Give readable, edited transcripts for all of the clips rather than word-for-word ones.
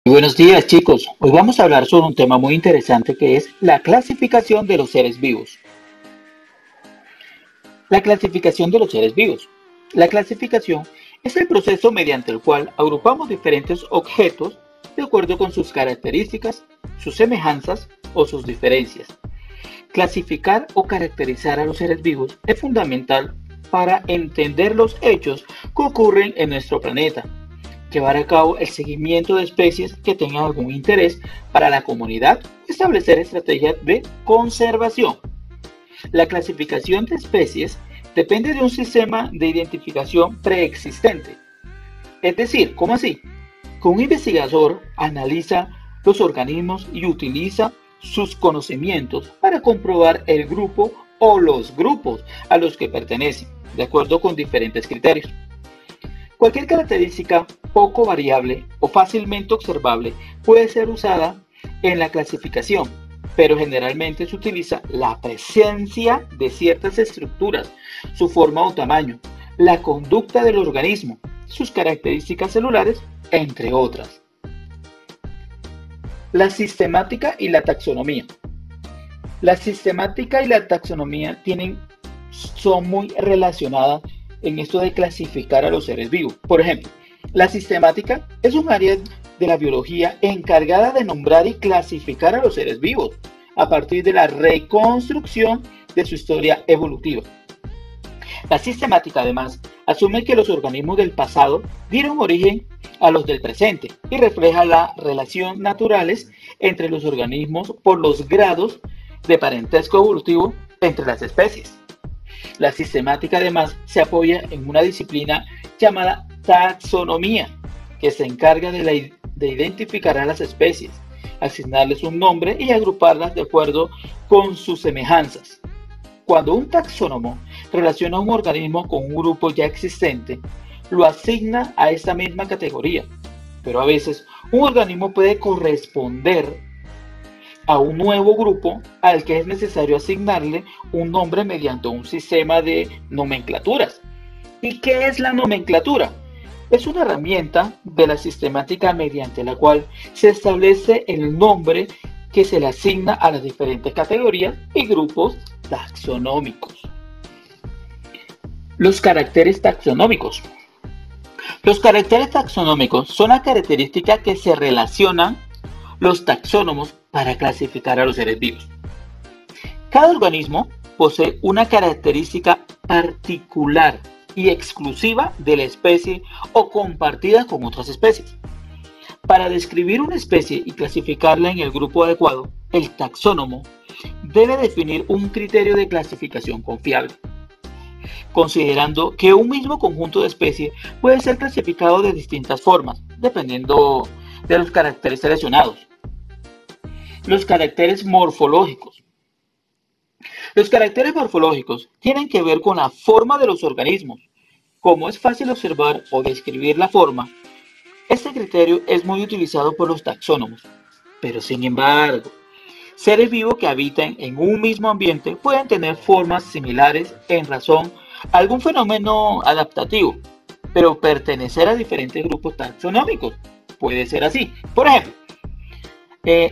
Buenos días, chicos. Hoy vamos a hablar sobre un tema muy interesante que es la clasificación de los seres vivos. La clasificación de los seres vivos. La clasificación es el proceso mediante el cual agrupamos diferentes objetos de acuerdo con sus características, sus semejanzas o sus diferencias. Clasificar o caracterizar a los seres vivos es fundamental para entender los hechos que ocurren en nuestro planeta, llevar a cabo el seguimiento de especies que tengan algún interés para la comunidad, establecer estrategias de conservación. La clasificación de especies depende de un sistema de identificación preexistente. Es decir, ¿cómo así? Que un investigador analiza los organismos y utiliza sus conocimientos para comprobar el grupo o los grupos a los que pertenecen, de acuerdo con diferentes criterios. Cualquier característica poco variable o fácilmente observable puede ser usada en la clasificación, pero generalmente se utiliza la presencia de ciertas estructuras, su forma o tamaño, la conducta del organismo, sus características celulares, entre otras. La sistemática y la taxonomía. La sistemática y la taxonomía son muy relacionadas en esto de clasificar a los seres vivos. Por ejemplo, la sistemática es un área de la biología encargada de nombrar y clasificar a los seres vivos a partir de la reconstrucción de su historia evolutiva. La sistemática, además, asume que los organismos del pasado dieron origen a los del presente y refleja la relación naturales entre los organismos por los grados de parentesco evolutivo entre las especies. La sistemática además se apoya en una disciplina llamada taxonomía, que se encarga de identificar a las especies, asignarles un nombre y agruparlas de acuerdo con sus semejanzas. Cuando un taxónomo relaciona un organismo con un grupo ya existente, lo asigna a esta misma categoría, pero a veces un organismo puede corresponder a un nuevo grupo al que es necesario asignarle un nombre mediante un sistema de nomenclaturas. ¿Y qué es la nomenclatura? Es una herramienta de la sistemática mediante la cual se establece el nombre que se le asigna a las diferentes categorías y grupos taxonómicos. Los caracteres taxonómicos. Los caracteres taxonómicos son las características que se relacionan los taxónomos para clasificar a los seres vivos. Cada organismo posee una característica particular y exclusiva de la especie o compartida con otras especies. Para describir una especie y clasificarla en el grupo adecuado, el taxónomo debe definir un criterio de clasificación confiable, considerando que un mismo conjunto de especies puede ser clasificado de distintas formas, dependiendo de los caracteres seleccionados. Los caracteres morfológicos. Los caracteres morfológicos tienen que ver con la forma de los organismos. Como es fácil observar o describir la forma, este criterio es muy utilizado por los taxónomos. Pero sin embargo, seres vivos que habitan en un mismo ambiente pueden tener formas similares en razón a algún fenómeno adaptativo, pero pertenecer a diferentes grupos taxonómicos puede ser así. Por ejemplo,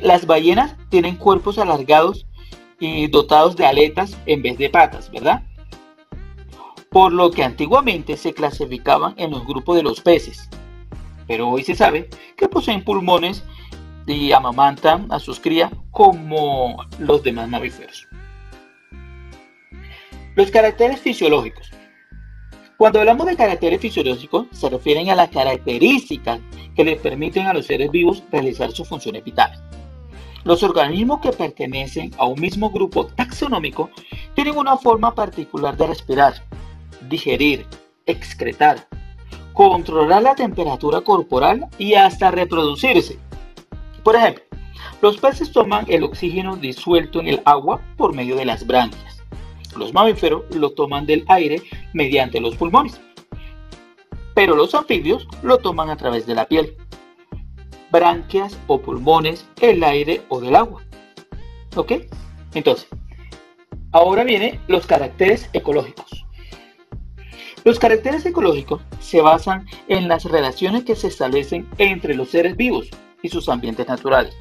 las ballenas tienen cuerpos alargados y dotados de aletas en vez de patas, ¿verdad? Por lo que antiguamente se clasificaban en los grupos de los peces. Pero hoy se sabe que poseen pulmones y amamantan a sus crías como los demás mamíferos. Los caracteres fisiológicos. Cuando hablamos de caracteres fisiológicos, se refieren a las características que les permiten a los seres vivos realizar sus funciones vitales. Los organismos que pertenecen a un mismo grupo taxonómico tienen una forma particular de respirar, digerir, excretar, controlar la temperatura corporal y hasta reproducirse. Por ejemplo, los peces toman el oxígeno disuelto en el agua por medio de las branquias. Los mamíferos lo toman del aire mediante los pulmones, pero los anfibios lo toman a través de la piel, branquias o pulmones, el aire o del agua. ¿Ok? Entonces, ahora vienen los caracteres ecológicos. Los caracteres ecológicos se basan en las relaciones que se establecen entre los seres vivos y sus ambientes naturales,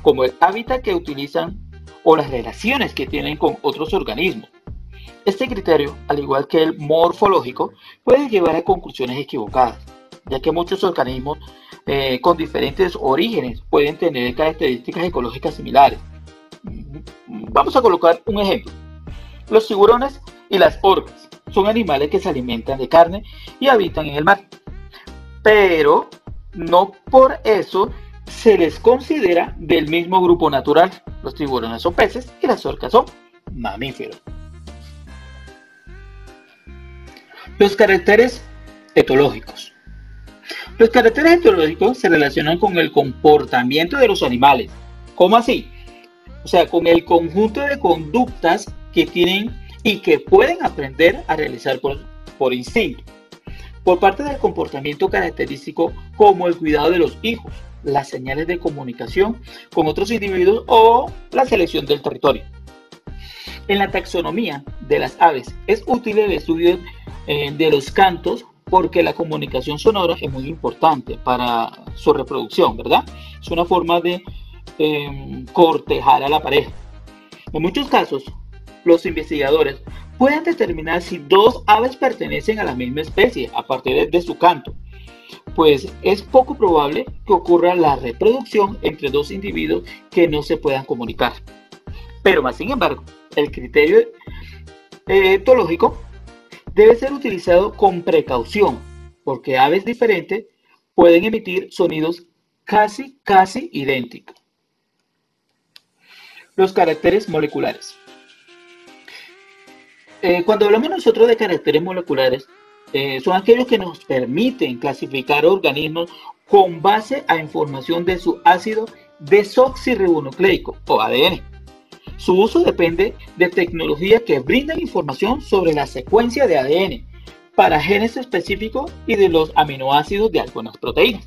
como el hábitat que utilizan o las relaciones que tienen con otros organismos. Este criterio, al igual que el morfológico, puede llevar a conclusiones equivocadas, ya que muchos organismos con diferentes orígenes pueden tener características ecológicas similares. Vamos a colocar un ejemplo. Los tiburones y las orcas son animales que se alimentan de carne y habitan en el mar, pero no por eso se les considera del mismo grupo natural. Los tiburones son peces y las orcas son mamíferos. Los caracteres etológicos. Los caracteres etológicos se relacionan con el comportamiento de los animales. ¿Cómo así? O sea, con el conjunto de conductas que tienen y que pueden aprender a realizar por instinto. Por parte del comportamiento característico como el cuidado de los hijos, las señales de comunicación con otros individuos o la selección del territorio. En la taxonomía de las aves es útil el estudio de los cantos porque la comunicación sonora es muy importante para su reproducción, ¿verdad? Es una forma de cortejar a la pareja. En muchos casos, los investigadores pueden determinar si dos aves pertenecen a la misma especie a partir de su canto, pues es poco probable que ocurra la reproducción entre dos individuos que no se puedan comunicar. Pero más sin embargo, el criterio etológico debe ser utilizado con precaución, porque aves diferentes pueden emitir sonidos casi idénticos. Los caracteres moleculares. Cuando hablamos nosotros de caracteres moleculares, son aquellos que nos permiten clasificar organismos con base a información de su ácido desoxirribonucleico o ADN. Su uso depende de tecnologías que brindan información sobre la secuencia de ADN para genes específicos y de los aminoácidos de algunas proteínas.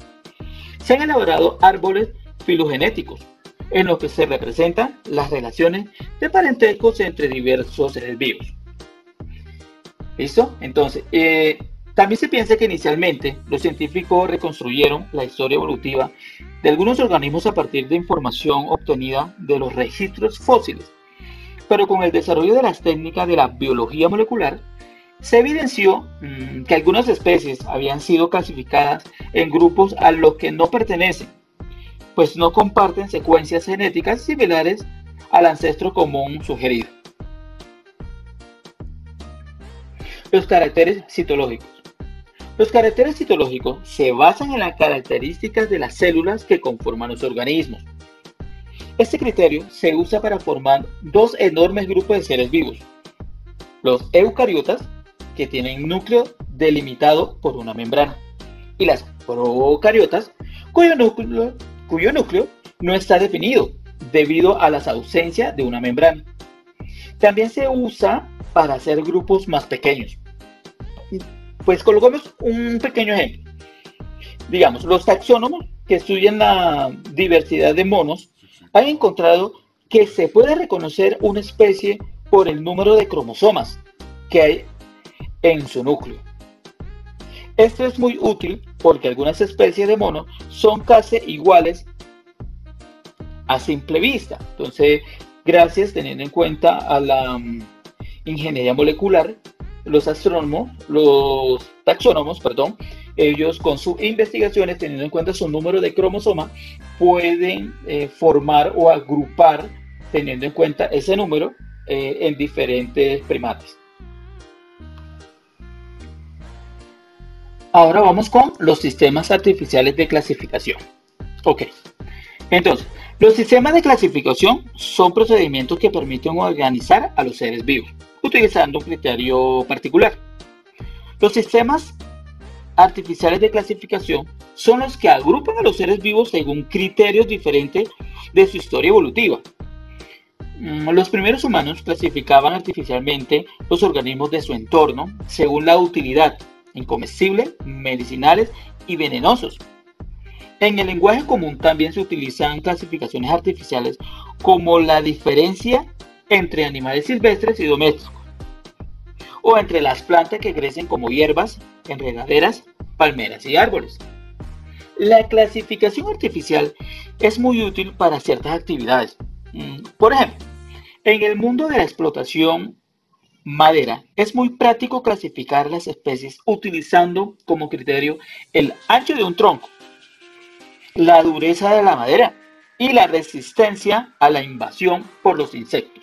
Se han elaborado árboles filogenéticos en los que se representan las relaciones de parentescos entre diversos seres vivos. ¿Listo? Entonces, también se piensa que inicialmente los científicos reconstruyeron la historia evolutiva de algunos organismos a partir de información obtenida de los registros fósiles. Pero con el desarrollo de las técnicas de la biología molecular, se evidenció que algunas especies habían sido clasificadas en grupos a los que no pertenecen, pues no comparten secuencias genéticas similares al ancestro común sugerido. Los caracteres citológicos. Los caracteres citológicos se basan en las características de las células que conforman los organismos. Este criterio se usa para formar dos enormes grupos de seres vivos: los eucariotas, que tienen núcleo delimitado por una membrana, y las procariotas, cuyo núcleo no está definido debido a la ausencia de una membrana. También se usa para hacer grupos más pequeños. Pues colocamos un pequeño ejemplo. Digamos, los taxónomos que estudian la diversidad de monos han encontrado que se puede reconocer una especie por el número de cromosomas que hay en su núcleo. Esto es muy útil porque algunas especies de monos son casi iguales a simple vista. Entonces, gracias, teniendo en cuenta a la ingeniería molecular, los taxónomos, ellos con sus investigaciones, teniendo en cuenta su número de cromosomas, pueden formar o agrupar, teniendo en cuenta ese número, en diferentes primates. Ahora vamos con los sistemas artificiales de clasificación. Ok, entonces, los sistemas de clasificación son procedimientos que permiten organizar a los seres vivos, utilizando un criterio particular. Los sistemas artificiales de clasificación son los que agrupan a los seres vivos según criterios diferentes de su historia evolutiva. Los primeros humanos clasificaban artificialmente los organismos de su entorno según la utilidad en comestibles, medicinales y venenosos. En el lenguaje común también se utilizan clasificaciones artificiales como la diferencia entre animales silvestres y domésticos, o entre las plantas que crecen como hierbas, enredaderas, palmeras y árboles. La clasificación artificial es muy útil para ciertas actividades. Por ejemplo, en el mundo de la explotación madera, es muy práctico clasificar las especies utilizando como criterio el ancho de un tronco, la dureza de la madera y la resistencia a la invasión por los insectos.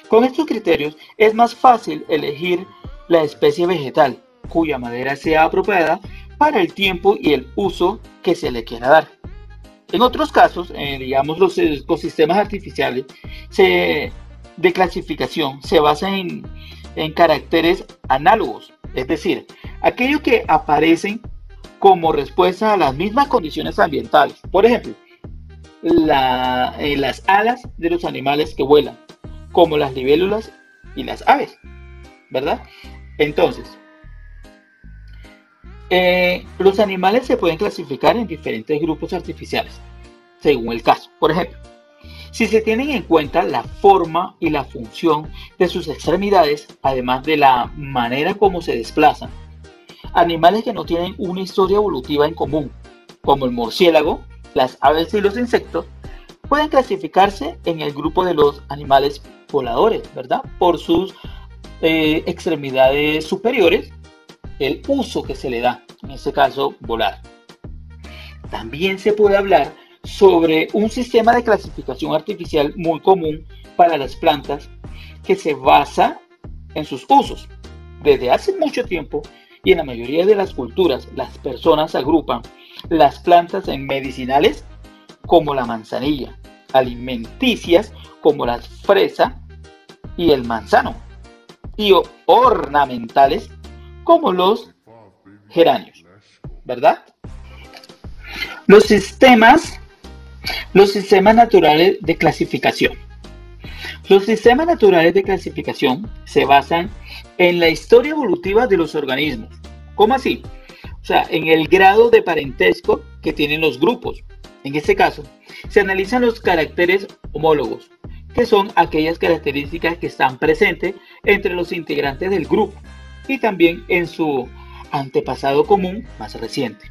Con estos criterios es más fácil elegir la especie vegetal cuya madera sea apropiada para el tiempo y el uso que se le quiera dar. En otros casos, digamos los ecosistemas artificiales de clasificación se basan en caracteres análogos, es decir, aquellos que aparecen como respuesta a las mismas condiciones ambientales. Por ejemplo, las alas de los animales que vuelan, como las libélulas y las aves, ¿verdad? Entonces, los animales se pueden clasificar en diferentes grupos artificiales, según el caso. Por ejemplo, si se tienen en cuenta la forma y la función de sus extremidades, además de la manera como se desplazan, animales que no tienen una historia evolutiva en común, como el murciélago, las aves y los insectos, pueden clasificarse en el grupo de los animales voladores, ¿verdad? Por sus extremidades superiores, el uso que se le da, en este caso volar. También se puede hablar sobre un sistema de clasificación artificial muy común para las plantas que se basa en sus usos. Desde hace mucho tiempo y en la mayoría de las culturas, las personas agrupan las plantas en medicinales como la manzanilla, alimenticias como la fresa y el manzano, y ornamentales como los geranios, ¿verdad? Los sistemas naturales de clasificación. Los sistemas naturales de clasificación se basan en la historia evolutiva de los organismos. ¿Cómo así? O sea, en el grado de parentesco que tienen los grupos. En este caso, se analizan los caracteres homólogos, que son aquellas características que están presentes entre los integrantes del grupo y también en su antepasado común más reciente.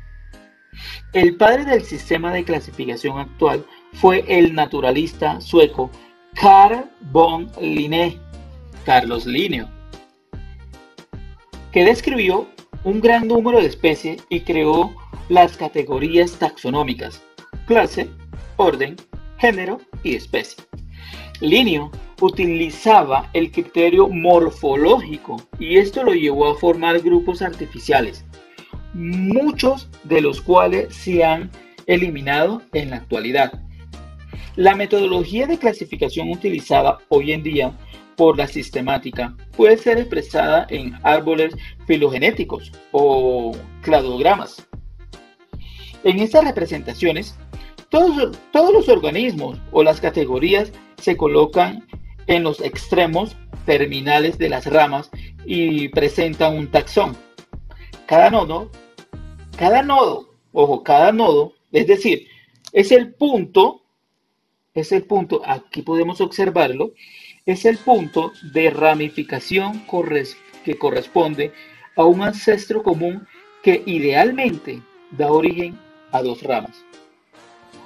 El padre del sistema de clasificación actual fue el naturalista sueco Carl von Linné, Carlos Linneo, que describió un gran número de especies y creó las categorías taxonómicas: clase, orden, género y especie. Linneo utilizaba el criterio morfológico y esto lo llevó a formar grupos artificiales, muchos de los cuales se han eliminado en la actualidad. La metodología de clasificación utilizada hoy en día por la sistemática puede ser expresada en árboles filogenéticos o cladogramas. En estas representaciones, todos los organismos o las categorías se colocan en los extremos terminales de las ramas y presentan un taxón. Cada nodo, es decir, es el punto, aquí podemos observarlo, es el punto de ramificación que corresponde a un ancestro común que idealmente da origen a dos ramas.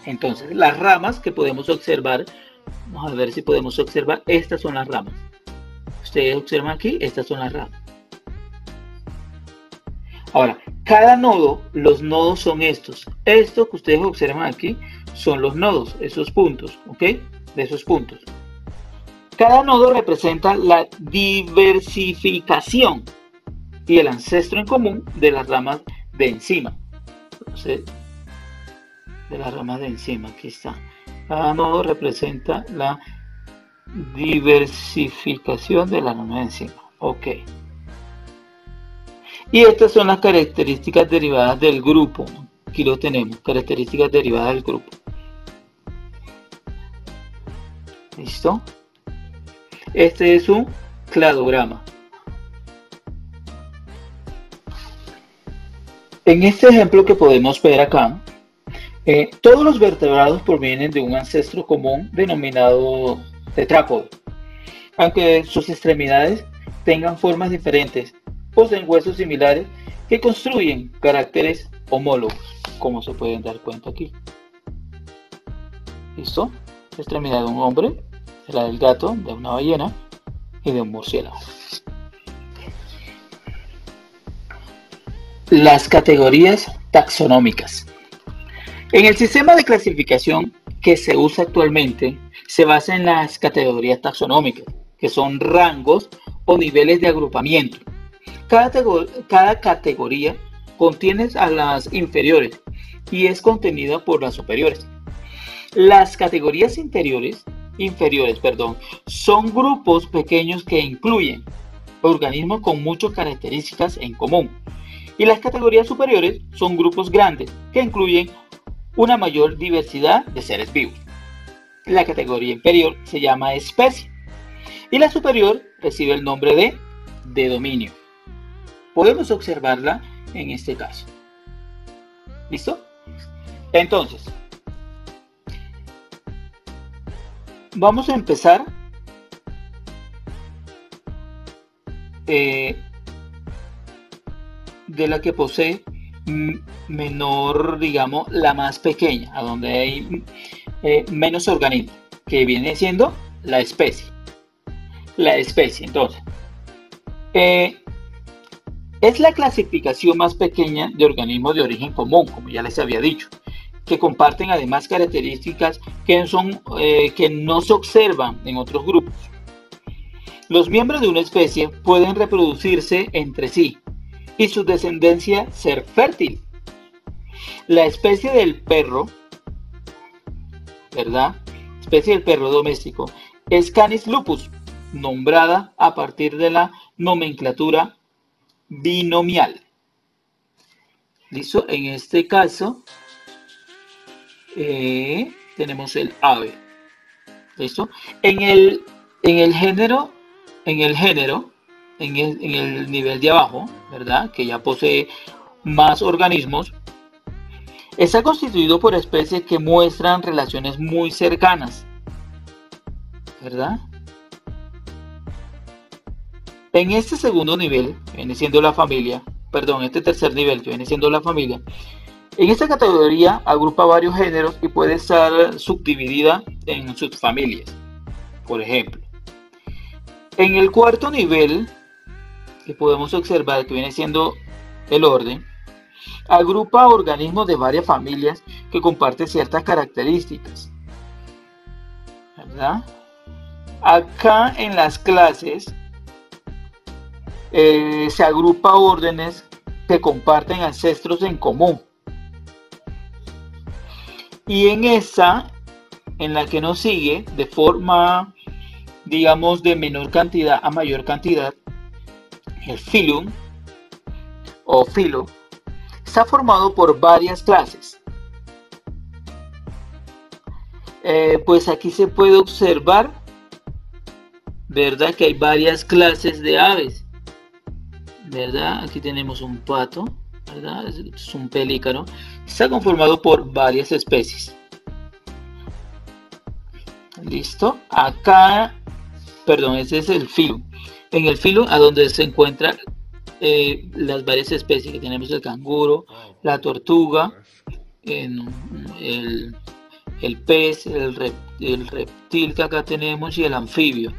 Entonces, las ramas que podemos observar, vamos a ver si podemos observar, estas son las ramas. Ustedes observan aquí, estas son las ramas. Ahora, cada nodo, los nodos son estos. Esto que ustedes observan aquí son los nodos, esos puntos, ¿ok? De esos puntos. Cada nodo representa la diversificación y el ancestro en común de las ramas de encima. Entonces, de las ramas de encima, aquí está. Cada nodo representa la diversificación de las ramas de encima. Ok. Y estas son las características derivadas del grupo. Aquí lo tenemos, características derivadas del grupo. ¿Listo? Este es un cladograma. En este ejemplo que podemos ver acá, todos los vertebrados provienen de un ancestro común denominado tetrápodo. Aunque sus extremidades tengan formas diferentes, poseen huesos similares que construyen caracteres homólogos. como se pueden dar cuenta aquí. ¿Listo? La extremidad de un hombre, la del gato, de una ballena y de un murciélago. Las categorías taxonómicas. En el sistema de clasificación que se usa actualmente, se basa en las categorías taxonómicas, que son rangos o niveles de agrupamiento. Cada categoría contiene a las inferiores y es contenida por las superiores. Las categorías inferiores, son grupos pequeños que incluyen organismos con muchas características en común. Y las categorías superiores son grupos grandes que incluyen una mayor diversidad de seres vivos. La categoría inferior se llama especie y la superior recibe el nombre de dominio. Podemos observarla en este caso. ¿Listo? Entonces, vamos a empezar de la que posee menor, digamos, la más pequeña, a donde hay menos organismos, que viene siendo la especie. La especie, entonces, es la clasificación más pequeña de organismos de origen común, como ya les había dicho, que comparten además características que no se observan en otros grupos. Los miembros de una especie pueden reproducirse entre sí y su descendencia ser fértil. La especie del perro, ¿verdad? Especie del perro doméstico es Canis lupus, nombrada a partir de la nomenclatura binomial. ¿Listo? En este caso tenemos el ave. ¿Listo? En el género, en el nivel de abajo, ¿verdad? Que ya posee más organismos, está constituido por especies que muestran relaciones muy cercanas, ¿verdad? En este segundo nivel, viene siendo la familia, este tercer nivel, que viene siendo la familia, en esta categoría agrupa varios géneros y puede estar subdividida en subfamilias. Por ejemplo, en el cuarto nivel, que podemos observar que viene siendo el orden, agrupa organismos de varias familias que comparten ciertas características, ¿verdad? Acá en las clases se agrupa órdenes que comparten ancestros en común. Y en la que nos sigue, de forma, digamos, de menor cantidad a mayor cantidad, el filum o filo está formado por varias clases. Pues aquí se puede observar, ¿verdad? Que hay varias clases de aves, ¿verdad? Aquí tenemos un pato, ¿verdad? Es un pelícano. Está conformado por varias especies. ¿Listo? Acá, ese es el filo. En el filo, a donde se encuentran las varias especies que tenemos: el canguro, la tortuga, el pez, el reptil que acá tenemos y el anfibio.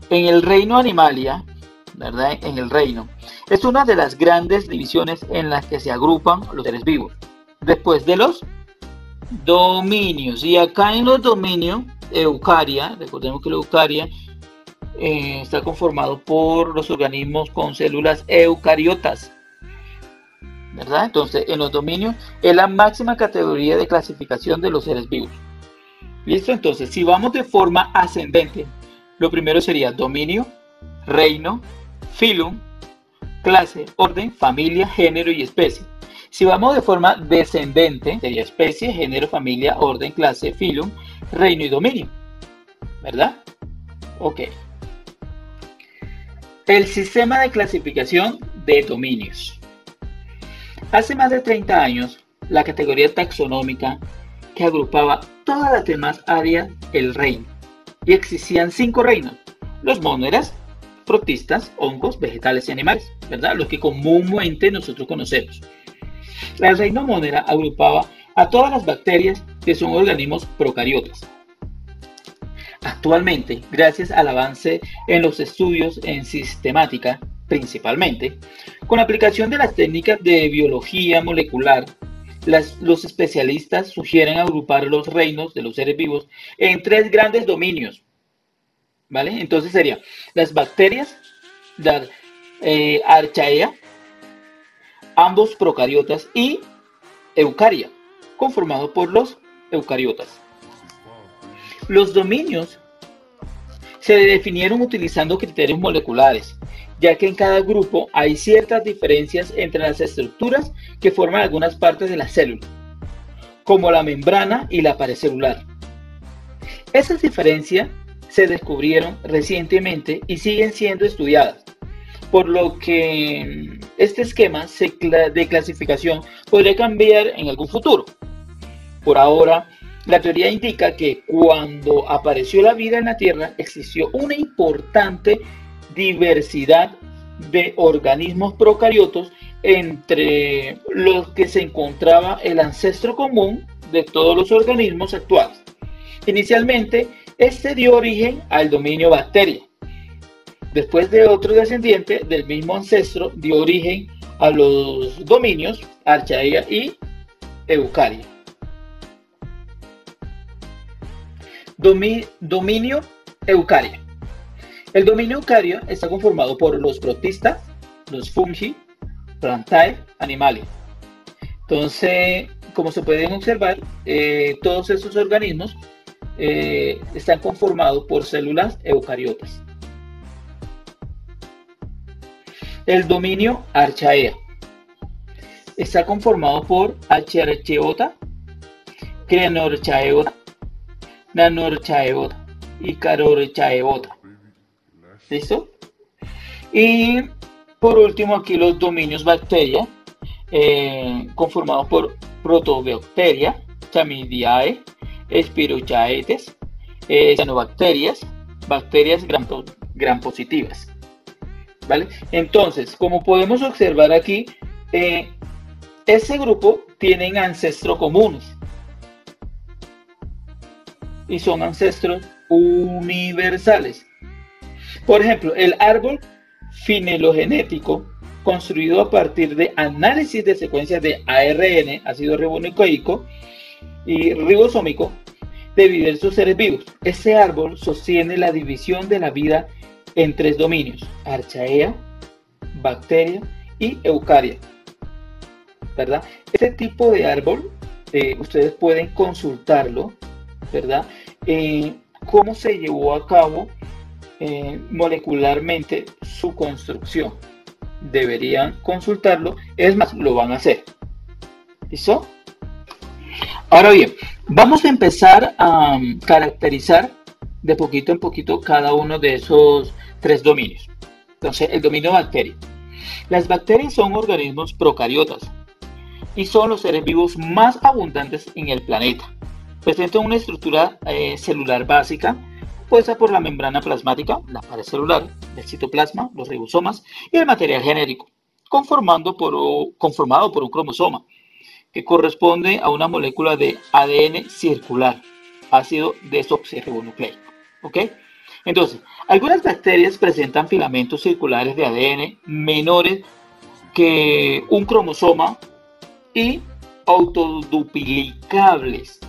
En el reino Animalia, ¿verdad? En el reino, es una de las grandes divisiones en las que se agrupan los seres vivos, después de los dominios. Y acá en los dominios, Eucaria, recordemos que la Eucaria está conformado por los organismos con células eucariotas, ¿verdad? Entonces, en los dominios es la máxima categoría de clasificación de los seres vivos. ¿Listo? Entonces, si vamos de forma ascendente, lo primero sería dominio, reino, filum, clase, orden, familia, género y especie. Si vamos de forma descendente, sería especie, género, familia, orden, clase, filum, reino y dominio, ¿verdad? Ok. El sistema de clasificación de dominios. Hace más de 30 años, la categoría taxonómica que agrupaba todas las demás áreas, el reino, y existían 5 reinos: los monedas, protistas, hongos, vegetales y animales, ¿verdad? Los que comúnmente nosotros conocemos. La reina Monera agrupaba a todas las bacterias que son organismos procariotas. Actualmente, gracias al avance en los estudios en sistemática, principalmente, con aplicación de las técnicas de biología molecular, los especialistas sugieren agrupar los reinos de los seres vivos en tres grandes dominios, ¿vale? Entonces serían las bacterias, la archaea, ambos procariotas, y eucaria, conformado por los eucariotas. Los dominios se definieron utilizando criterios moleculares, ya que en cada grupo hay ciertas diferencias entre las estructuras que forman algunas partes de la célula, como la membrana y la pared celular. Esas diferencias se descubrieron recientemente y siguen siendo estudiadas, por lo que este esquema de clasificación podría cambiar en algún futuro. Por ahora, la teoría indica que cuando apareció la vida en la Tierra existió una importante diversidad de organismos procariotos entre los que se encontraba el ancestro común de todos los organismos actuales. Inicialmente, este dio origen al dominio bacteria. Después de otro descendiente del mismo ancestro dio origen a los dominios archaea y eucaria. Dominio eucaria. El dominio eucario está conformado por los protistas, los fungi, plantae, animales. Entonces, como se pueden observar, todos esos organismos están conformados por células eucariotas. El dominio archaea está conformado por archaeota, creenorchaeota, nanorchaeota y carorchaeota. ¿Listo? Y por último aquí los dominios bacteria, conformados por protobacteria, chamidiae, espirochaetes, cianobacterias, bacterias gram positivas. ¿Vale? Entonces, como podemos observar aquí, ese grupo tienen ancestros comunes y son ancestros universales. Por ejemplo, el árbol filogenético, construido a partir de análisis de secuencias de ARN, ácido ribonucleico y ribosómico, de diversos seres vivos. Ese árbol sostiene la división de la vida en tres dominios: archaea, bacteria y eucaria, ¿verdad? Este tipo de árbol, ustedes pueden consultarlo, ¿verdad? Cómo se llevó a cabo molecularmente su construcción. Deberían consultarlo, es más, lo van a hacer. ¿Listo? Ahora bien, vamos a empezar a caracterizar de poquito en poquito cada uno de esos tres dominios. Entonces, el dominio bacteria. Las bacterias son organismos procariotas y son los seres vivos más abundantes en el planeta. Presentan una estructura celular básica compuesta por la membrana plasmática, la pared celular, el citoplasma, los ribosomas y el material genético, conformado por un cromosoma, que corresponde a una molécula de ADN circular, ácido desoxirribonucleico. ¿Ok? Entonces, algunas bacterias presentan filamentos circulares de ADN menores que un cromosoma y autoduplicables,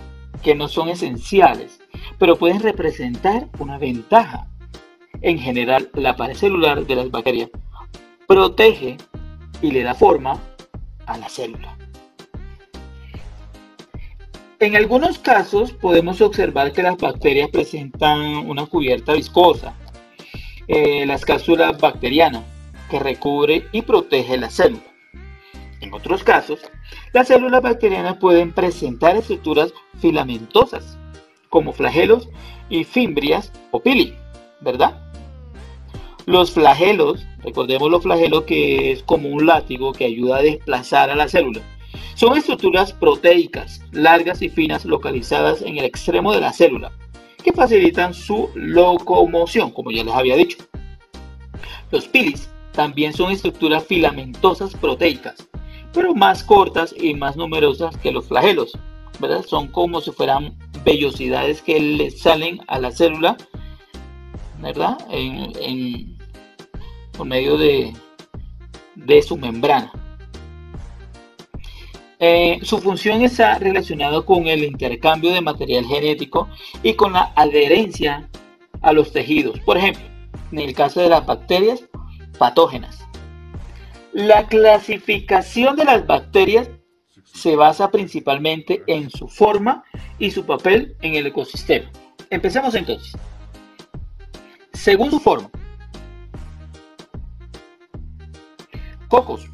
que no son esenciales, pero pueden representar una ventaja. En general, la pared celular de las bacterias protege y le da forma a la célula. En algunos casos podemos observar que las bacterias presentan una cubierta viscosa, las cápsulas bacterianas, que recubre y protege la célula. En otros casos, las células bacterianas pueden presentar estructuras filamentosas, como flagelos y fimbrias o pili, ¿verdad? Los flagelos, recordemos los flagelos, que es como un látigo que ayuda a desplazar a la célula. Son estructuras proteicas, largas y finas, localizadas en el extremo de la célula, que facilitan su locomoción, como ya les había dicho. Los pilis también son estructuras filamentosas proteicas, pero más cortas y más numerosas que los flagelos, ¿verdad? Son como si fueran vellosidades que le salen a la célula, ¿verdad? Por medio de su membrana. Su función está relacionada con el intercambio de material genético y con la adherencia a los tejidos. Por ejemplo, en el caso de las bacterias patógenas. La clasificación de las bacterias se basa principalmente en su forma y su papel en el ecosistema. Empecemos entonces. Según su forma, cocos,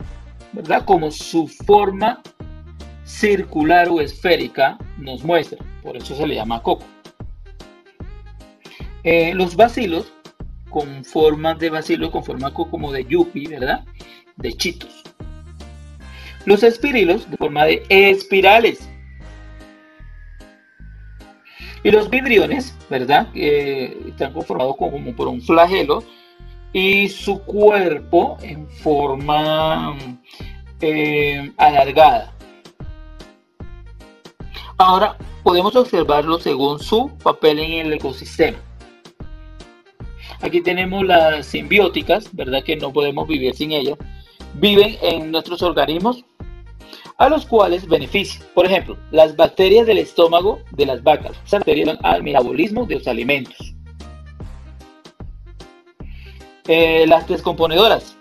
¿verdad? Como su forma circular o esférica nos muestra, por eso se le llama coco. Los bacilos con forma de bacilo, con forma como de yupi, ¿verdad? De chitos. Los espirilos de forma de espirales. Y los vidriones, ¿verdad? Están conformados como por un flagelo y su cuerpo en forma alargada. Ahora podemos observarlo según su papel en el ecosistema. Aquí tenemos las simbióticas, ¿verdad? Que no podemos vivir sin ellas. Viven en nuestros organismos a los cuales benefician. Por ejemplo, las bacterias del estómago de las vacas. Esas bacterias ayudan al metabolismo de los alimentos. Las descomponedoras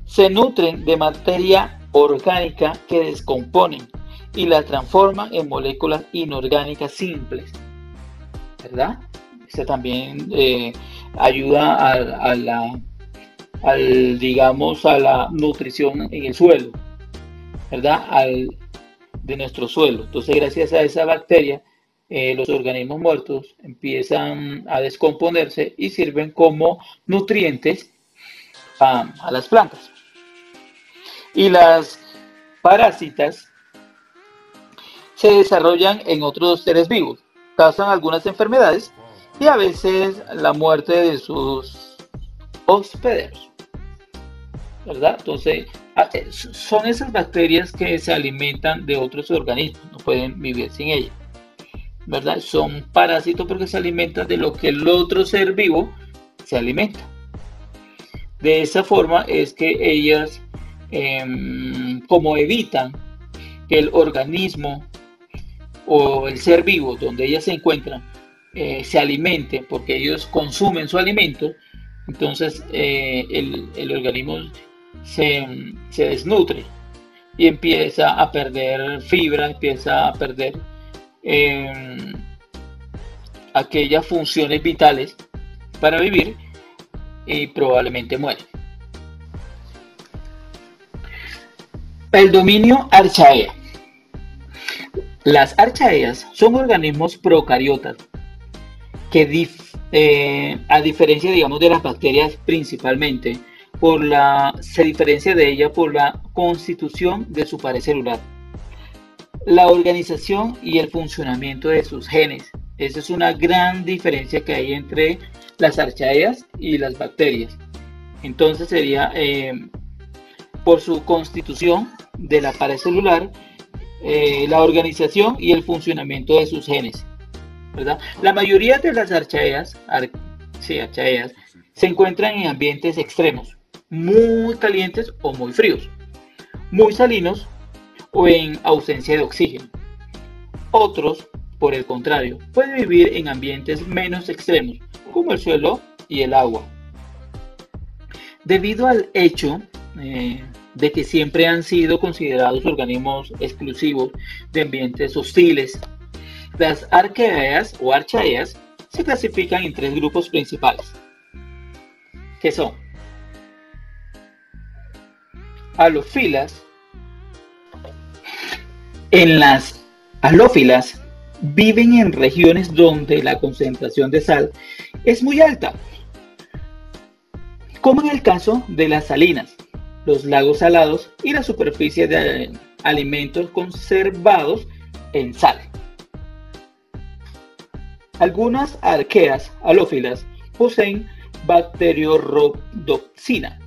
se nutren de materia orgánica que descomponen y la transforman en moléculas inorgánicas simples, ¿verdad? Eso también ayuda digamos, a la nutrición en el suelo, ¿verdad? De nuestro suelo. Entonces, gracias a esa bacteria, los organismos muertos empiezan a descomponerse y sirven como nutrientes a las plantas. Y las parásitas se desarrollan en otros seres vivos, causan algunas enfermedades y a veces la muerte de sus hospederos, ¿verdad? Entonces, son esas bacterias que se alimentan de otros organismos, no pueden vivir sin ellas, ¿verdad? Son parásitos porque se alimentan de lo que el otro ser vivo se alimenta. De esa forma es que ellas, como evitan que el organismo o el ser vivo donde ellas se encuentran se alimente, porque ellos consumen su alimento, entonces el organismo se desnutre y empieza a perder fibra, empieza a perder aquellas funciones vitales para vivir y probablemente muere. El dominio Archaea. Las archaeas son organismos procariotas que a diferencia, digamos, de las bacterias principalmente, se diferencia de ella por la constitución de su pared celular, la organización y el funcionamiento de sus genes. Esa es una gran diferencia que hay entre las archaeas y las bacterias. Entonces sería por su constitución de la pared celular, la organización y el funcionamiento de sus genes, ¿verdad? La mayoría de las archaeas se encuentran en ambientes extremos, muy calientes o muy fríos, muy salinos o en ausencia de oxígeno. Otros, por el contrario, pueden vivir en ambientes menos extremos, como el suelo y el agua. Debido al hecho de que siempre han sido considerados organismos exclusivos de ambientes hostiles, las arqueas o archaeas se clasifican en tres grupos principales, que son halófilas. En las halófilas viven en regiones donde la concentración de sal es muy alta, como en el caso de las salinas, los lagos salados y la superficie de alimentos conservados en sal. Algunas arqueas halófilas poseen bacteriorhodopsina,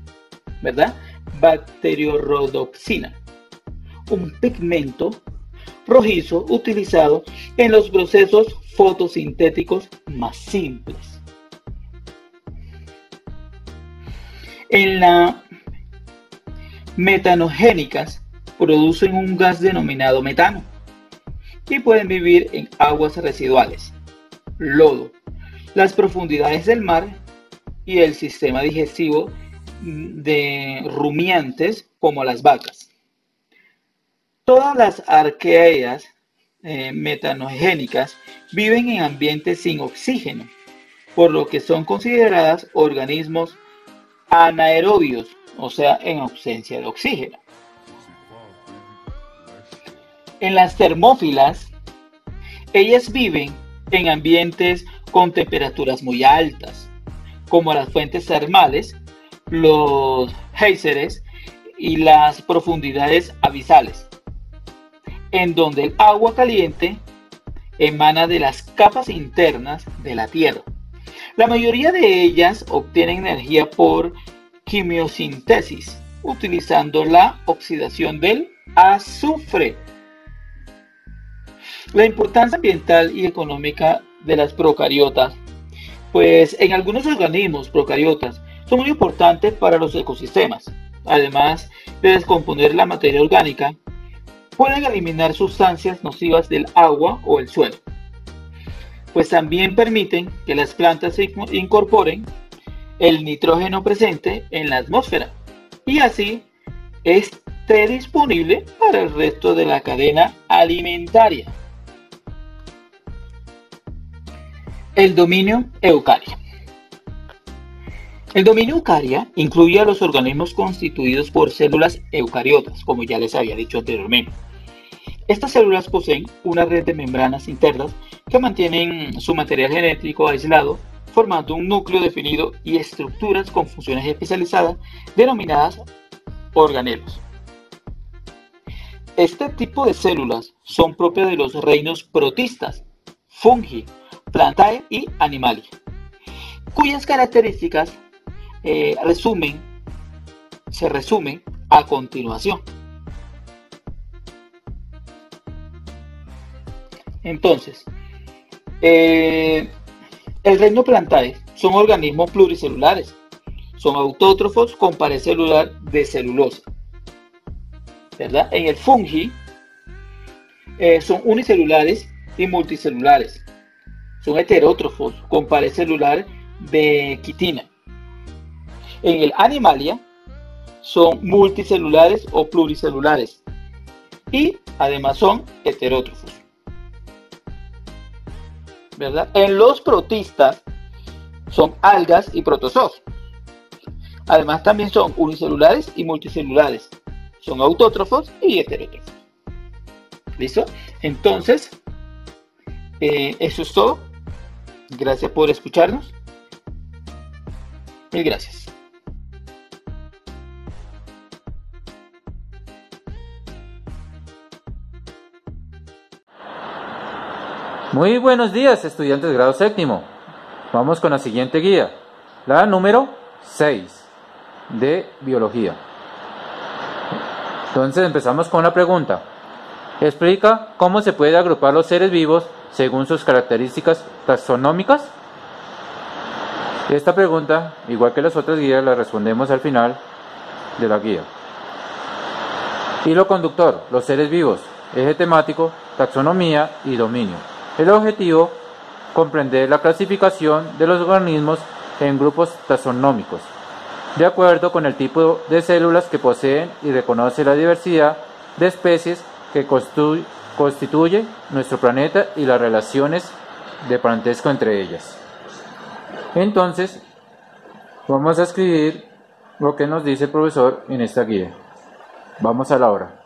¿verdad? Bacteriorhodopsina, un pigmento rojizo utilizado en los procesos fotosintéticos más simples. En la metanogénicas producen un gas denominado metano y pueden vivir en aguas residuales, lodo, las profundidades del mar y el sistema digestivo de rumiantes como las vacas. Todas las arqueas metanogénicas viven en ambientes sin oxígeno, por lo que son consideradas organismos anaerobios, o sea, en ausencia de oxígeno. En las termófilas, ellas viven en ambientes con temperaturas muy altas, como las fuentes termales, los géiseres y las profundidades abisales, en donde el agua caliente emana de las capas internas de la Tierra. La mayoría de ellas obtienen energía por quimiosíntesis, utilizando la oxidación del azufre. La importancia ambiental y económica de las procariotas, pues en algunos organismos procariotas son muy importantes para los ecosistemas. Además de descomponer la materia orgánica, pueden eliminar sustancias nocivas del agua o el suelo, pues también permiten que las plantas incorporen el nitrógeno presente en la atmósfera y así esté disponible para el resto de la cadena alimentaria. El dominio eucaria. El dominio eucaria incluye a los organismos constituidos por células eucariotas, como ya les había dicho anteriormente. Estas células poseen una red de membranas internas que mantienen su material genético aislado, formando un núcleo definido y estructuras con funciones especializadas denominadas organelos. Este tipo de células son propias de los reinos protistas, fungi, plantae y animalia, cuyas características se resumen a continuación. Entonces, el reino plantae son organismos pluricelulares, son autótrofos con pared celular de celulosa, ¿verdad? En el fungi son unicelulares y multicelulares, son heterótrofos con pared celular de quitina. En el animalia son multicelulares o pluricelulares y además son heterótrofos, ¿verdad? En los protistas son algas y protozoos. Además también son unicelulares y multicelulares. Son autótrofos y heterótrofos. ¿Listo? Entonces, eso es todo. Gracias por escucharnos. Mil gracias. Muy buenos días, estudiantes de grado séptimo. Vamos con la siguiente guía, la número 6 de biología. Entonces empezamos con la pregunta. Explica cómo se puede agrupar los seres vivos según sus características taxonómicas. Esta pregunta, igual que las otras guías, la respondemos al final de la guía. Hilo conductor, los seres vivos, eje temático, taxonomía y dominio. El objetivo, comprender la clasificación de los organismos en grupos taxonómicos, de acuerdo con el tipo de células que poseen y reconoce la diversidad de especies que constituye nuestro planeta y las relaciones de parentesco entre ellas. Entonces, vamos a escribir lo que nos dice el profesor en esta guía. Vamos a la hora.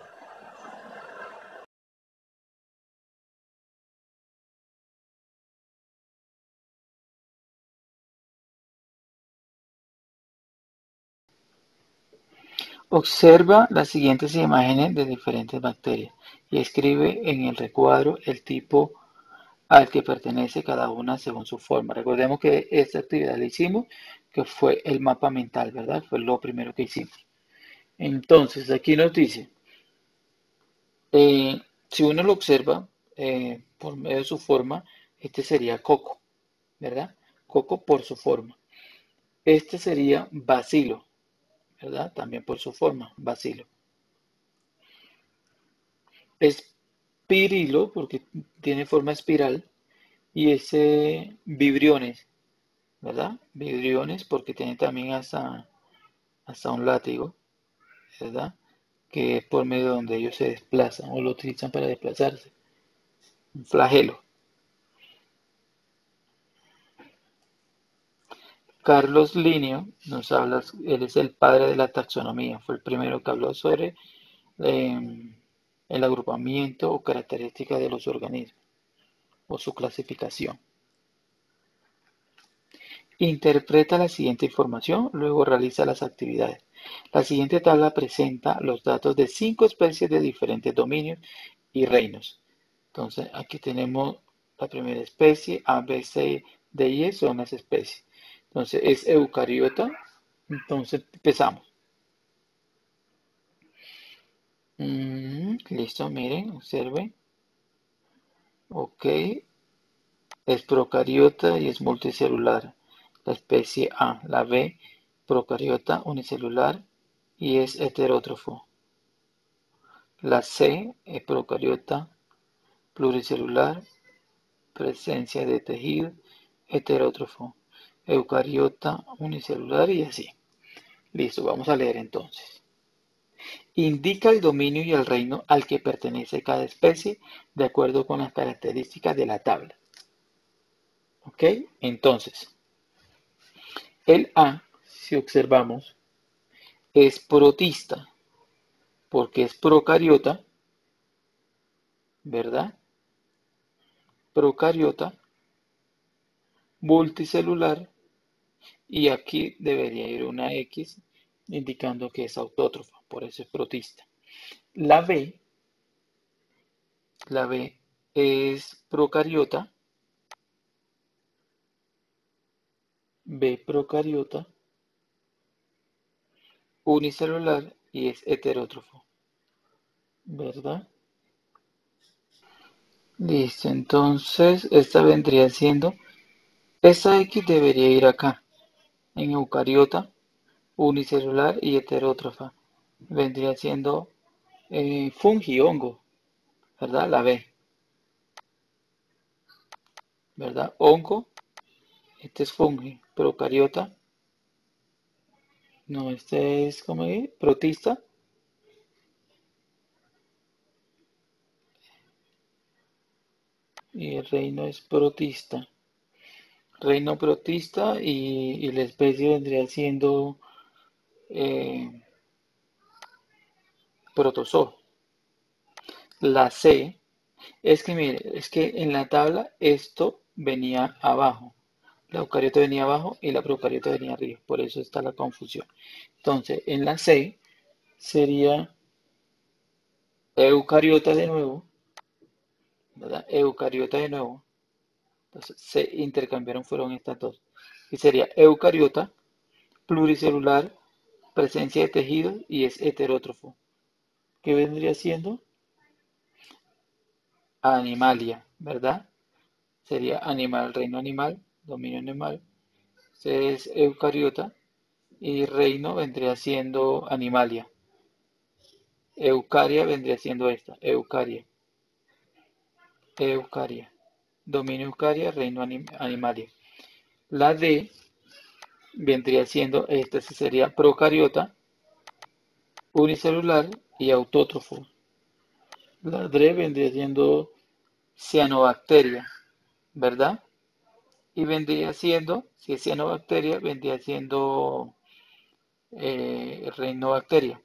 Observa las siguientes imágenes de diferentes bacterias y escribe en el recuadro el tipo al que pertenece cada una según su forma. Recordemos que esta actividad la hicimos, que fue el mapa mental, ¿verdad? Fue lo primero que hicimos. Entonces, aquí nos dice, Si uno lo observa por medio de su forma, este sería coco, ¿verdad? Coco por su forma. Este sería bacilo, ¿verdad? También por su forma, bacilo. Espirilo, porque tiene forma espiral, y ese vibriones, ¿verdad? Vibriones, porque tiene también hasta un látigo, ¿verdad? Que es por medio donde ellos se desplazan o lo utilizan para desplazarse. Un flagelo. Carlos Linneo nos habla, él es el padre de la taxonomía, fue el primero que habló sobre el agrupamiento o características de los organismos o su clasificación. Interpreta la siguiente información, luego realiza las actividades. La siguiente tabla presenta los datos de 5 especies de diferentes dominios y reinos. Entonces, aquí tenemos la primera especie, A, B, C, D y E son las especies. Entonces, es eucariota. Entonces, empezamos. Listo, miren, observen. Ok, es procariota y es multicelular. La especie A, la B, procariota unicelular y es heterótrofo. La C es procariota pluricelular, presencia de tejido, heterótrofo. Eucariota unicelular y así. Listo, vamos a leer entonces. Indica el dominio y el reino al que pertenece cada especie de acuerdo con las características de la tabla. ¿Ok? Entonces, el A, si observamos, es protista porque es procariota, ¿verdad? Procariota, multicelular, y aquí debería ir una X indicando que es autótrofa, por eso es protista. La B es procariota, B procariota, unicelular y es heterótrofo, ¿verdad? Listo, entonces esta vendría siendo, esa X debería ir acá, en eucariota, unicelular y heterótrofa. Vendría siendo fungi, hongo, ¿verdad? La B, ¿verdad? Hongo, este es fungi, procariota, no, este es, ¿cómo es? Protista, y el reino es protista. Reino protista y la especie vendría siendo eh, protozoo. La C es que, mire, es que en la tabla esto venía abajo. La eucariota venía abajo y la procariota venía arriba. Por eso está la confusión. Entonces, en la C sería eucariota de nuevo, ¿verdad? Eucariota de nuevo. Entonces, se intercambiaron, fueron estas dos. Y sería eucariota, pluricelular, presencia de tejidos y es heterótrofo. ¿Qué vendría siendo? Animalia, ¿verdad? Sería animal, reino animal, dominio animal. Es eucariota y reino vendría siendo animalia. Eucaria vendría siendo esta, eucaria. Eucaria. Dominio eucaria, reino animalia. La D vendría siendo, esta sería procariota, unicelular y autótrofo. La D vendría siendo cianobacteria, ¿verdad? Y vendría siendo, si es cianobacteria, vendría siendo reinobacteria.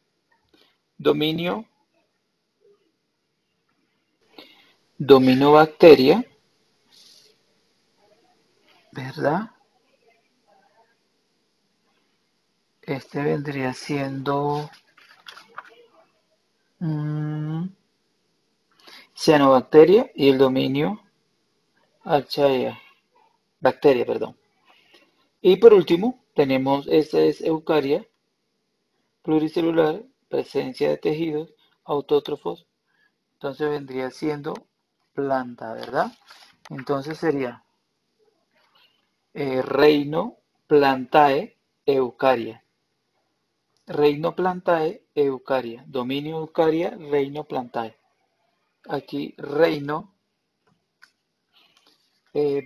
Dominio, dominobacteria, ¿verdad? Este vendría siendo cianobacteria y el dominio Archaea, bacteria, perdón. Y por último, tenemos, esta es eucaria, pluricelular, presencia de tejidos, autótrofos, Entonces vendría siendo planta, ¿verdad? Entonces sería reino plantae eucaria. Reino plantae eucaria. Dominio eucaria, reino plantae. Aquí reino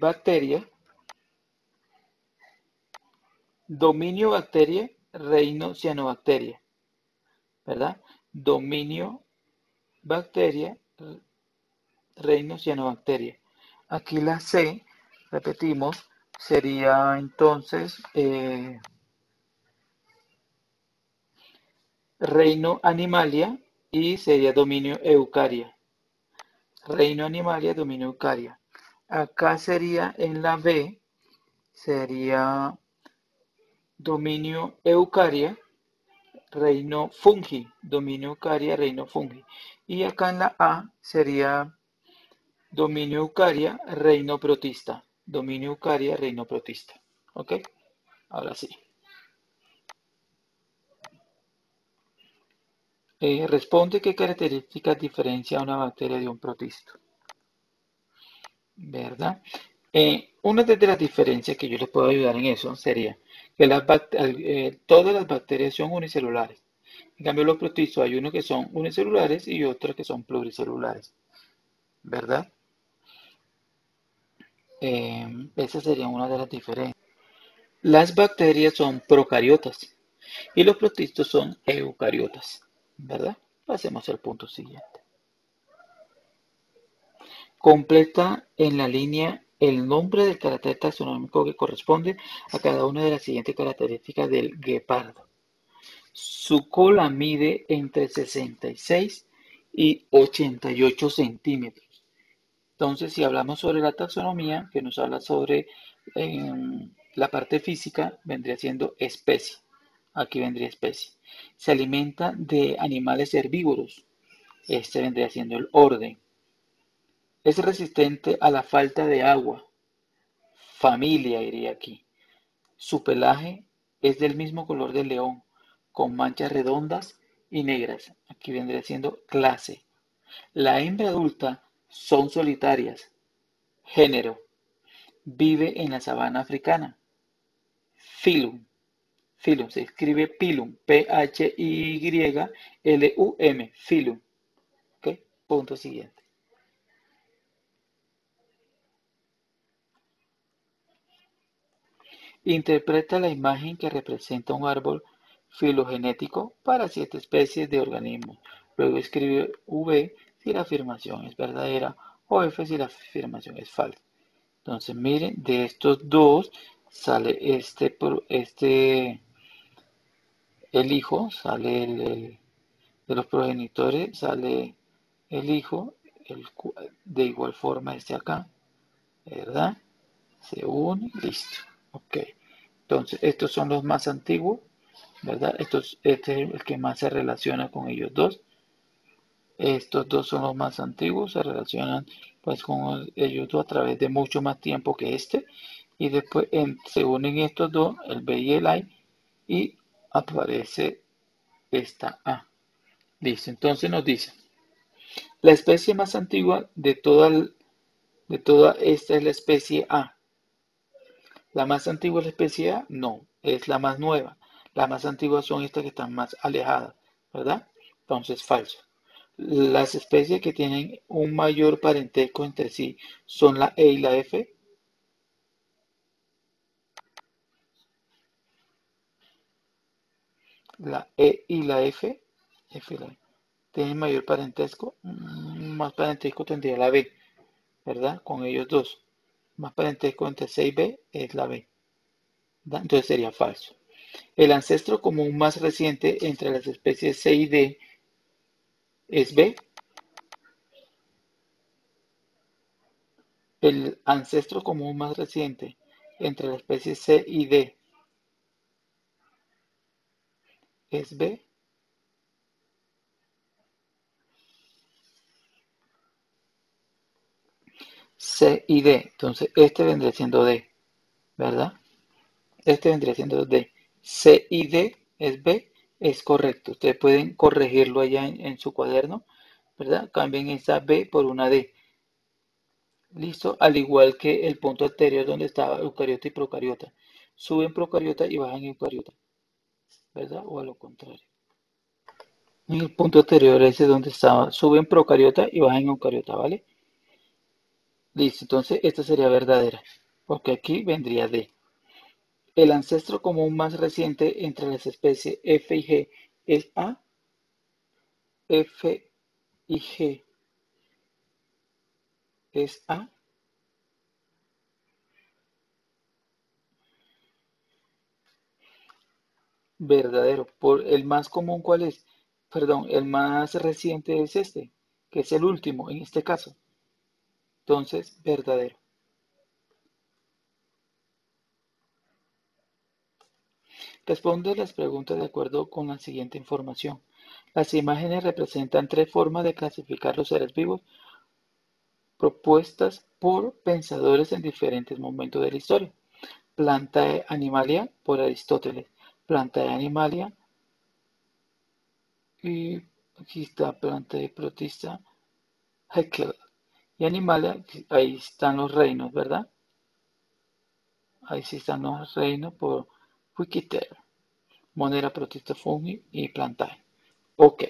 bacteria. Dominio bacteria, reino cianobacteria. ¿Verdad? Dominio bacteria, reino cianobacteria. Aquí la C, repetimos, sería entonces reino animalia y sería dominio eucaria. Reino animalia, dominio eucaria. Acá sería en la B, sería dominio eucaria, reino fungi, dominio eucaria, reino fungi. Y acá en la A sería dominio eucaria, reino protista. Dominio eucaria, reino protista. ¿Ok? Ahora sí. Responde qué características diferencia una bacteria de un protisto. ¿Verdad? Una de las diferencias que yo les puedo ayudar en eso sería que todas las bacterias son unicelulares. En cambio, los protistos hay unos que son unicelulares y otros que son pluricelulares. ¿Verdad? Esa sería una de las diferencias. Las bacterias son procariotas y los protistos son eucariotas. ¿Verdad? Pasemos al punto siguiente. Completa en la línea el nombre del carácter taxonómico que corresponde a cada una de las siguientes características del guepardo. Su cola mide entre 66 y 88 centímetros. Entonces, si hablamos sobre la taxonomía, que nos habla sobre la parte física, vendría siendo especie. Aquí vendría especie. Se alimenta de animales herbívoros. Este vendría siendo el orden. Es resistente a la falta de agua. Familia iría aquí. Su pelaje es del mismo color del león, con manchas redondas y negras. Aquí vendría siendo clase. La hembra adulta son solitarias. Género. Vive en la sabana africana. Filum. Filum se escribe pilum. P-H-Y-L-U-M. Filum. ¿Ok? Punto siguiente. Interpreta la imagen que representa un árbol filogenético para 7 especies de organismos. Luego escribe V si la afirmación es verdadera o F si la afirmación es falsa. Entonces miren, de estos dos sale el hijo, sale de los progenitores, sale el hijo, de igual forma este acá, ¿verdad? Se une, listo. Ok. Entonces, estos son los más antiguos, ¿verdad? Este es el que más se relaciona con ellos dos. Estos dos son los más antiguos, se relacionan pues con ellos dos a través de mucho más tiempo que este. Y después se unen estos dos, el B y el I, y aparece esta A. Listo, entonces nos dice, la especie más antigua de toda esta es la especie A. ¿La más antigua es la especie A? No, es la más nueva. Las más antiguas son estas que están más alejadas, ¿verdad? Entonces, falso. Las especies que tienen un mayor parentesco entre sí son la E y la F. La E y la F, tienen mayor parentesco. Más parentesco tendría la B, ¿verdad? Con ellos dos. Más parentesco entre C y B es la B, ¿verdad? Entonces sería falso. El ancestro común más reciente entre las especies C y D es B. El ancestro común más reciente entre las especies C y D es B. C y D. Entonces, este vendría siendo D, ¿verdad? Este vendría siendo D. C y D es B, es correcto. Ustedes pueden corregirlo allá en su cuaderno. ¿verdad? Cambien esa B por una D. Listo, al igual que el punto anterior donde estaba eucariota y procariota. Suben procariota y bajan eucariota, ¿verdad? O a lo contrario. En el punto anterior ese donde estaba, suben procariota y bajan eucariota, ¿vale? Listo, entonces esta sería verdadera, porque aquí vendría D. El ancestro común más reciente entre las especies F y G es A. F y G es A. Verdadero. Por el más común, ¿cuál es? Perdón, el más reciente es este, que es el último en este caso. Entonces, verdadero. Responde las preguntas de acuerdo con la siguiente información. Las imágenes representan tres formas de clasificar los seres vivos propuestas por pensadores en diferentes momentos de la historia. Plantae Animalia por Aristóteles, Plantae Animalia y aquí está Plantae Protista Haeckel y Animalia, ahí están los reinos, ¿verdad? Ahí sí están los reinos por Wikiter, Monera Protista Fungi y Plantae. Ok.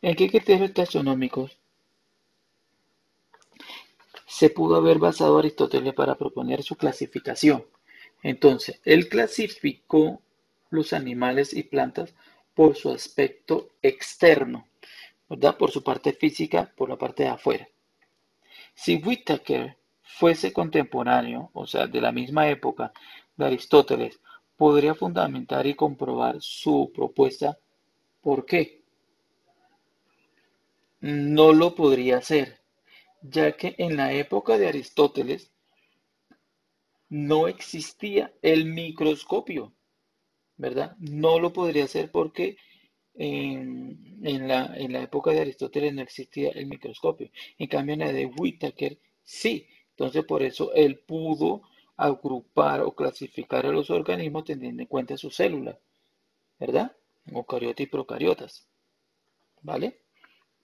¿En qué criterios taxonómicos se pudo haber basado Aristóteles para proponer su clasificación? Entonces, él clasificó los animales y plantas por su aspecto externo, ¿verdad? Por su parte física, por la parte de afuera. Si Whittaker fuese contemporáneo, o sea, de la misma época de Aristóteles, podría fundamentar y comprobar su propuesta. ¿Por qué? No lo podría hacer, ya que en la época de Aristóteles no existía el microscopio, ¿verdad? No lo podría hacer porque en la época de Aristóteles no existía el microscopio. En cambio, en la de Whittaker sí. Entonces, por eso él pudo agrupar o clasificar a los organismos teniendo en cuenta sus células, ¿verdad? Eucariotas y procariotas, ¿vale?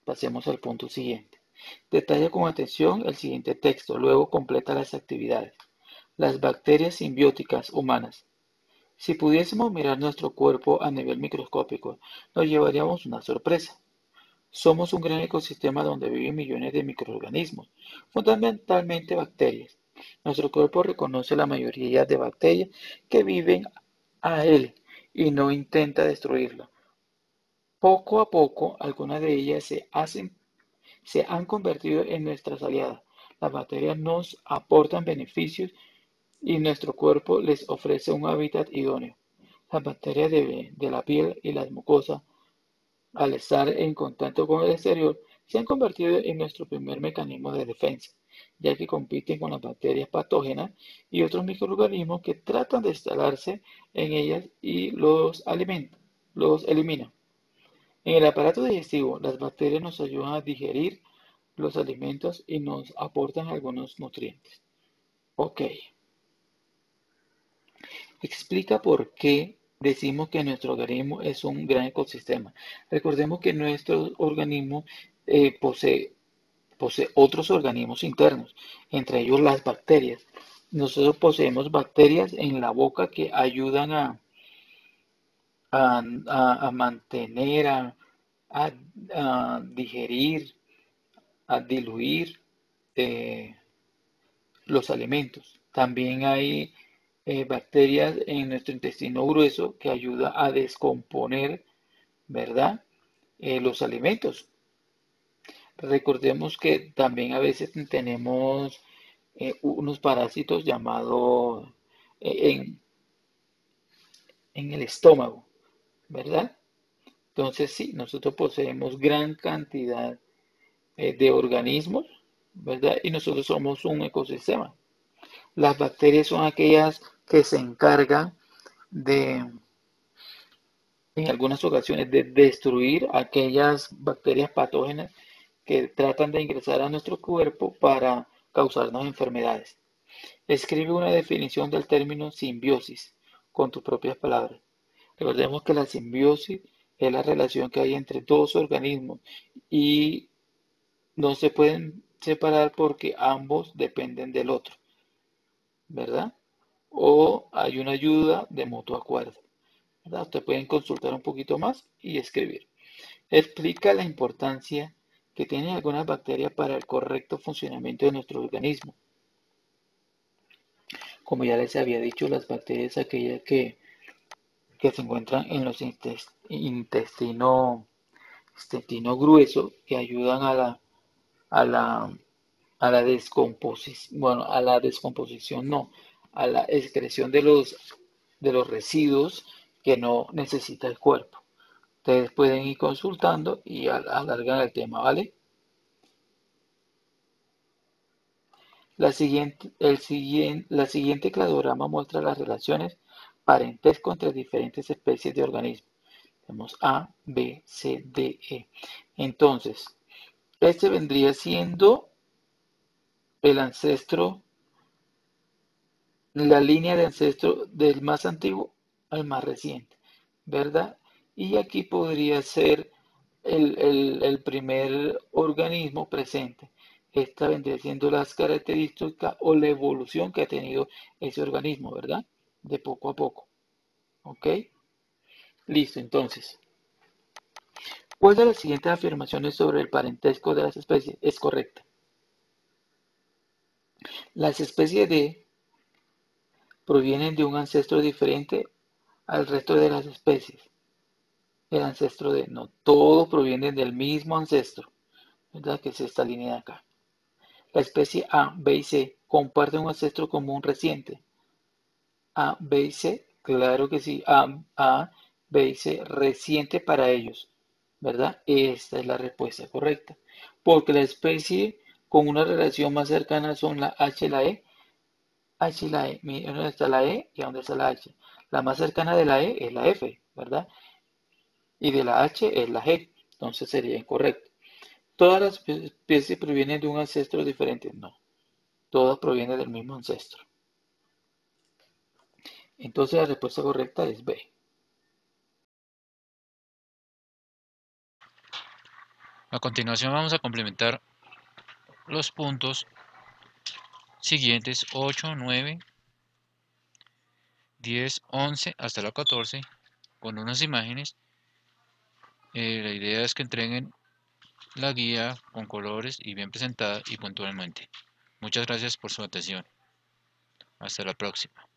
Pasemos al punto siguiente. Detalla con atención el siguiente texto, luego completa las actividades. Las bacterias simbióticas humanas. Si pudiésemos mirar nuestro cuerpo a nivel microscópico, nos llevaríamos una sorpresa. Somos un gran ecosistema donde viven millones de microorganismos, fundamentalmente bacterias. Nuestro cuerpo reconoce la mayoría de bacterias que viven a él y no intenta destruirlo. Poco a poco, algunas de ellas se han convertido en nuestras aliadas. Las bacterias nos aportan beneficios y nuestro cuerpo les ofrece un hábitat idóneo. Las bacterias de la piel y las mucosas, al estar en contacto con el exterior, se han convertido en nuestro primer mecanismo de defensa, ya que compiten con las bacterias patógenas y otros microorganismos que tratan de instalarse en ellas y los eliminan. En el aparato digestivo, las bacterias nos ayudan a digerir los alimentos y nos aportan algunos nutrientes. Ok, explica por qué decimos que nuestro organismo es un gran ecosistema. Recordemos que nuestro organismo posee otros organismos internos, entre ellos las bacterias. Nosotros poseemos bacterias en la boca que ayudan a mantener, a, digerir, a diluir eh, los alimentos. También hay bacterias en nuestro intestino grueso que ayuda a descomponer, ¿verdad? Los alimentos. Recordemos que también a veces tenemos unos parásitos llamados en, en el estómago, ¿verdad? Entonces sí, nosotros poseemos gran cantidad de organismos, ¿verdad? Y nosotros somos un ecosistema. Las bacterias son aquellas que se encargan de, en algunas ocasiones, de destruir aquellas bacterias patógenas que tratan de ingresar a nuestro cuerpo para causarnos enfermedades. Escribe una definición del término simbiosis con tus propias palabras. Recordemos que la simbiosis es la relación que hay entre dos organismos y no se pueden separar porque ambos dependen del otro, ¿verdad? O hay una ayuda de mutuo acuerdo, ¿verdad? Ustedes pueden consultar un poquito más y escribir. Explica la importancia que tienen algunas bacterias para el correcto funcionamiento de nuestro organismo. Como ya les había dicho, las bacterias aquellas que se encuentran en los intestino grueso, que ayudan a la, a la descomposición, bueno, a la descomposición no, a la excreción de los residuos que no necesita el cuerpo. Ustedes pueden ir consultando y alargan el tema, ¿vale? La siguiente cladograma muestra las relaciones parentesco entre diferentes especies de organismos. Tenemos A, B, C, D, E. Entonces, este vendría siendo el ancestro, la línea de ancestro del más antiguo al más reciente, ¿verdad? Y aquí podría ser el primer organismo presente. Esta vendría siendo las características o la evolución que ha tenido ese organismo, ¿verdad? De poco a poco. ¿Ok? Listo, entonces. ¿Cuál de las siguientes afirmaciones sobre el parentesco de las especies es correcta? Las especies de provienen de un ancestro diferente al resto de las especies. El ancestro de, no, todos provienen del mismo ancestro, ¿verdad? Que es esta línea de acá. La especie A, B y C comparten un ancestro común reciente. A, B y C, claro que sí. A, B y C, reciente para ellos, ¿verdad? Esta es la respuesta correcta. Porque la especie con una relación más cercana son la H y la E. H y la E. Miren dónde está la E y dónde está la H. La más cercana de la E es la F, ¿verdad? Y de la H es la G. Entonces sería incorrecto. ¿Todas las especies provienen de un ancestro diferente? No. Todas provienen del mismo ancestro. Entonces la respuesta correcta es B. A continuación vamos a complementar los puntos siguientes 8, 9, 10, 11 hasta la 14 con unas imágenes. La idea es que entreguen la guía con colores y bien presentada y puntualmente. Muchas gracias por su atención. Hasta la próxima.